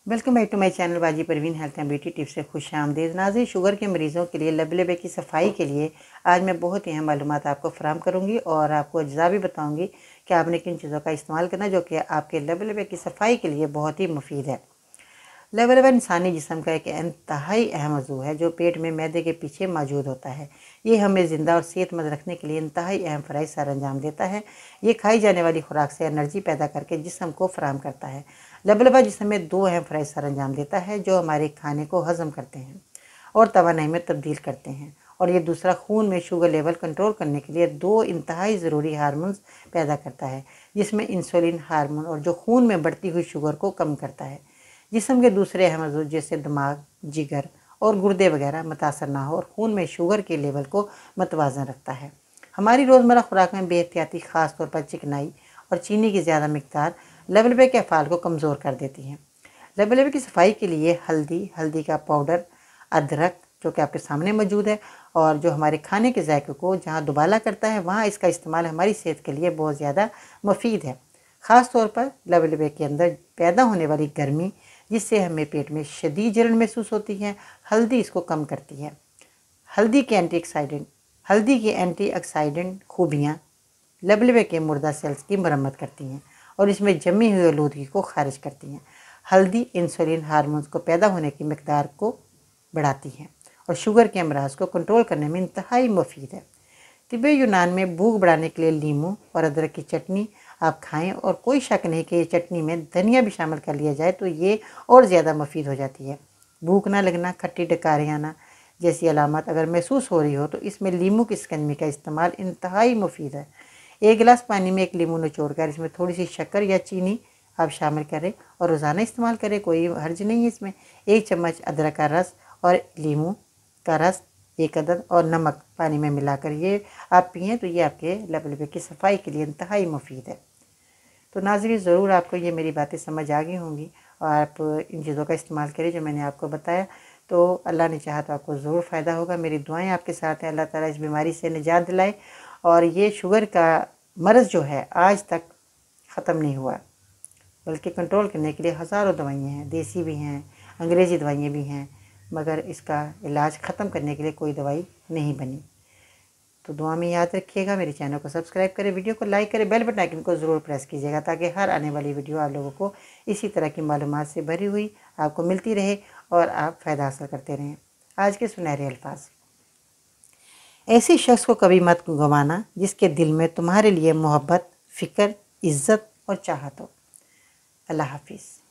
Welcome back to my channel Baji Parveen health and beauty tips से खुश आमदीद। नाज़रीन, शुगर के मरीज़ों के लिए लबे की सफाई के लिए आज मैं बहुत ही अहम मालूमात आपको फराहम करूंगी और आपको अज्जा भी बताऊंगी कि आपने किन चीज़ों का इस्तेमाल करना जो कि आपके लबे की सफाई के लिए बहुत ही मुफीद है। लबे इंसानी जिस्म का एक इंतहाई अहम अज़ू है जो पेट में मैदे के पीछे मौजूद होता है। ये हमें ज़िंदा और सेहतमंद रखने के लिए इंतहाई अहम फ़राइज़ सर अंजाम देता है। ये खाई जाने वाली खुराक से एनर्जी पैदा करके जिस्म को फराहम करता है। लबा जिस्म में दो अहम फ़राइज़ सर अंजाम देता है जो हमारे खाने को हज़म करते हैं और तवानाई में तब्दील करते हैं। और ये दूसरा खून में शुगर लेवल कंट्रोल करने के लिए दो इंतहाई ज़रूरी हार्मोन्स पैदा करता है, जिसमें इंसुलिन हार्मोन और जो खून में बढ़ती हुई शुगर को कम करता है। जिस्म के दूसरे अहम अज़ू जैसे दिमाग, जिगर और गुर्दे वगैरह मुतासर ना हो और खून में शुगर के लेवल को मतवाज़न रखता है। हमारी रोज़मर्रा खुराक में बेहतियाती ख़ास तौर पर चिकनाई और चीनी की ज़्यादा मिकदार लबे के अफ़ाल को कमज़ोर कर देती है। लबे की सफाई के लिए हल्दी का पाउडर, अदरक जो कि आपके सामने मौजूद है और जो हमारे खाने के जायके को जहाँ दुबाला करता है वहाँ इसका इस्तेमाल हमारी सेहत के लिए बहुत ज़्यादा मुफीद है। ख़ास तौर पर लबे के अंदर पैदा होने वाली गर्मी जिससे हमें पेट में शदीद जलन महसूस होती है, हल्दी इसको कम करती है। हल्दी की एंटीऑक्सीडेंट खूबियाँ लबे के मुर्दा सेल्स की मरम्मत करती हैं और इसमें जमी हुई आलूदगी को खारिज करती हैं। हल्दी इंसुलिन हार्मोन्स को पैदा होने की मकदार को बढ़ाती है और शुगर के अमराज को कंट्रोल करने में इंतहाई मुफीद है। तिब्बे यूनान में भूख बढ़ाने के लिए लीमू और अदरक की चटनी आप खाएं और कोई शक नहीं कि ये चटनी में धनिया भी शामिल कर लिया जाए तो ये और ज़्यादा मुफीद हो जाती है। भूख ना लगना, खट्टी डकारी आना जैसी अलामत अगर महसूस हो रही हो तो इसमें लीमू की शिकंजी का इस्तेमाल इंतहाई मुफीद है। एक गिलास पानी में एक लीमू निचोड़कर इसमें थोड़ी सी शक्कर या चीनी आप शामिल करें और रोज़ाना इस्तेमाल करें, कोई हर्ज नहीं है इसमें। 1 चम्मच अदरक का रस और लीमू का रस 1 अदद और नमक पानी में मिलाकर ये आप पिएँ तो ये आपके लबे की सफाई के लिए इंतहाई मुफीद है। तो नाज़रीन, ज़रूर आपको ये मेरी बातें समझ आ गई होंगी और आप इन चीज़ों का इस्तेमाल करें जो मैंने आपको बताया। तो अल्लाह ने चाहा तो आपको ज़रूर फ़ायदा होगा। मेरी दुआएं आपके साथ हैं। अल्लाह ताला इस बीमारी से निजात दिलाए और ये शुगर का मर्ज़ जो है आज तक ख़त्म नहीं हुआ, बल्कि कंट्रोल करने के लिए हज़ारों दवाइयाँ हैं, देसी भी हैं, अंग्रेज़ी दवाइयाँ भी हैं, मगर इसका इलाज ख़त्म करने के लिए कोई दवाई नहीं बनी। तो दुआ में याद रखिएगा, मेरे चैनल को सब्सक्राइब करें, वीडियो को लाइक करें, बेल बटन आइकन को ज़रूर प्रेस कीजिएगा ताकि हर आने वाली वीडियो आप लोगों को इसी तरह की मालूमात से भरी हुई आपको मिलती रहे और आप फ़ायदा हासिल करते रहें। आज के सुनहरे अल्फाज। ऐसे शख्स को कभी मत गंवाना जिसके दिल में तुम्हारे लिए मोहब्बत, फ़िक्र, इज़्ज़त और चाहत हो। अल्लाह हाफिज़।